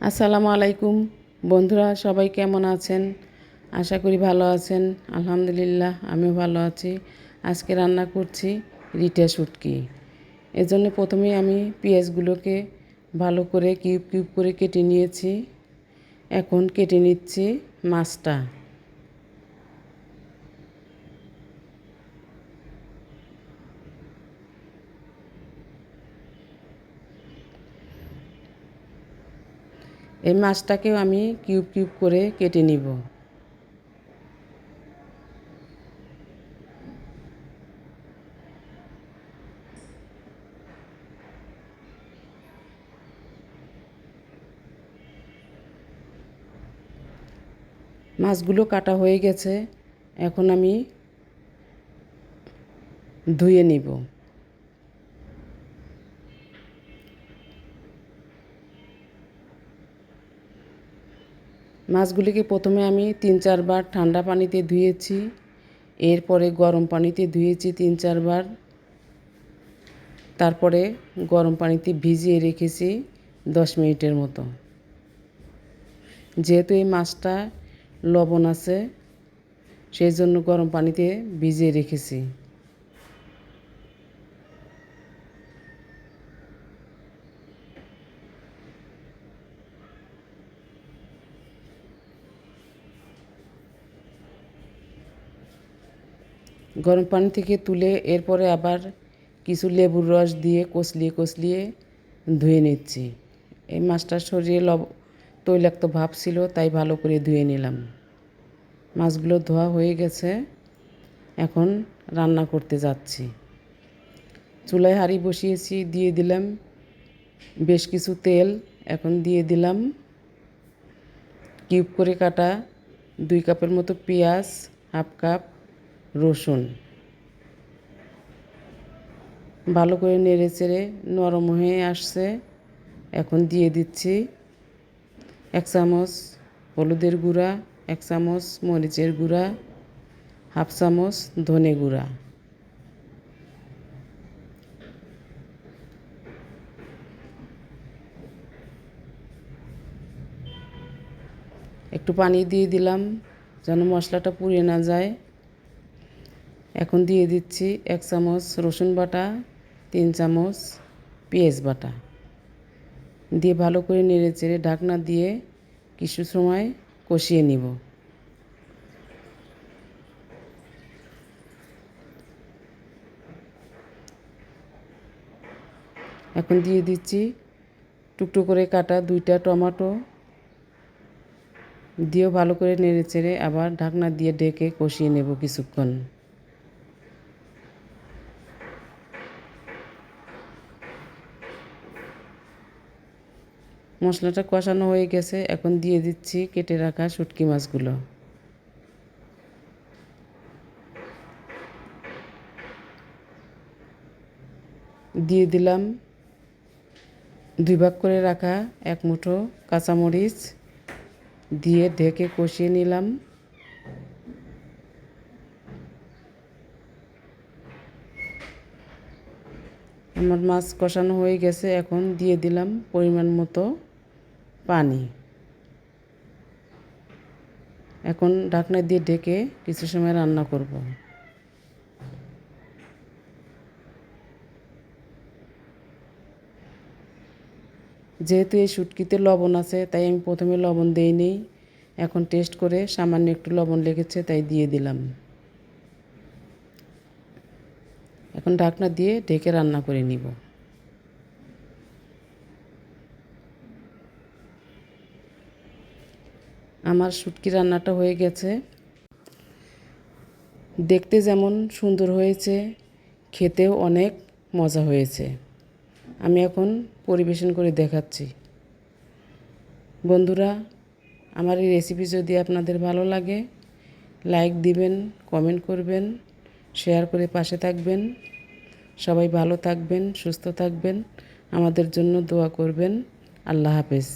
আসসালামু আলাইকুম বন্ধুরা, সবাই কেমন আছেন? আশা করি ভালো আছেন। আলহামদুলিল্লাহ, আমিও ভালো আছি। আজকে রান্না করছি রিঠা শুটকি। এজন্য প্রথমেই আমি পেঁয়াজগুলোকে ভালো করে কিউব কিউব করে কেটে নিয়েছি। এখন কেটে নিচ্ছি মাছটা। এই মাছটাকেও আমি কিউব কিউব করে কেটে নিব। মাছগুলো কাটা হয়ে গেছে, এখন আমি ধুয়ে নিব। মাছগুলিকে প্রথমে আমি 3-4 বার ঠান্ডা পানিতে ধুয়েছি, এরপরে গরম পানিতে ধুয়েছি 3-4 বার, তারপরে গরম পানিতে ভিজিয়ে রেখেছি 10 মিনিটের মতো। যেহেতু এই মাছটা লবণ আছে, সেই জন্য গরম পানিতে ভিজিয়ে রেখেছি। গরম পানি থেকে তুলে এরপরে আবার কিছু লেবুর রস দিয়ে কচলিয়ে কচলিয়ে ধুয়ে নিচ্ছি। এই মাছটার শরীরে তৈলাক্ত ভাব ছিল, তাই ভালো করে ধুয়ে নিলাম। মাছগুলো ধোয়া হয়ে গেছে, এখন রান্না করতে যাচ্ছি। চুলায় হাঁড়ি বসিয়েছি, দিয়ে দিলাম বেশ কিছু তেল। এখন দিয়ে দিলাম কিউব করে কাটা 2 কাপের মতো পেঁয়াজ, হাফ কাপ রসুন। ভালো করে নেড়ে চেড়ে নরম হয়ে আসছে, এখন দিয়ে দিচ্ছি 1 চামচ হলুদের গুঁড়া, 1 চামচ মরিচের গুঁড়া, হাফ চামচ ধনে গুঁড়া। একটু পানি দিয়ে দিলাম যেন মশলাটা পুড়ে না যায়। এখন দিয়ে দিচ্ছি 1 চামচ রসুন বাটা, 3 চামচ পেঁয়াজ বাটা দিয়ে ভালো করে নেড়ে চেড়ে ঢাকনা দিয়ে কিছু সময় কষিয়ে নিব। এখন দিয়ে দিচ্ছি টুকটো করে কাটা 2টা টমেটো, দিয়েও ভালো করে নেড়ে চেড়ে আবার ঢাকনা দিয়ে ঢেকে কষিয়ে নেব কিছুক্ষণ। মশলাটা কষানো হয়ে গেছে, এখন দিয়ে দিচ্ছি কেটে রাখা শুটকি মাছগুলো। দিয়ে দিলাম 2 ভাগ করে রাখা 1 মুঠো কাঁচামরিচ, দিয়ে ঢেকে কষিয়ে নিলাম। আমার মাছ কষানো হয়ে গেছে, এখন দিয়ে দিলাম পরিমাণ মতো পানি। এখন ঢাকনা দিয়ে ঢেকে কিছু সময় রান্না করব। যেহেতু এই শুটকিতে লবণ আছে, তাই আমি প্রথমে লবণ দেইনি। এখন টেস্ট করে সামান্য একটু লবণ লেগেছে, তাই দিয়ে দিলাম। এখন ঢাকনা দিয়ে ঢেকে রান্না করে নিব। আমার শুটকি রান্নাটা হয়ে গেছে। দেখতে যেমন সুন্দর হয়েছে, খেতেও অনেক মজা হয়েছে। আমি এখন পরিবেশন করে দেখাচ্ছি। বন্ধুরা, আমার এই রেসিপি যদি আপনাদের ভালো লাগে, লাইক দিবেন, কমেন্ট করবেন, শেয়ার করে পাশে থাকবেন। সবাই ভালো থাকবেন, সুস্থ থাকবেন, আমাদের জন্য দোয়া করবেন। আল্লাহ হাফেজ।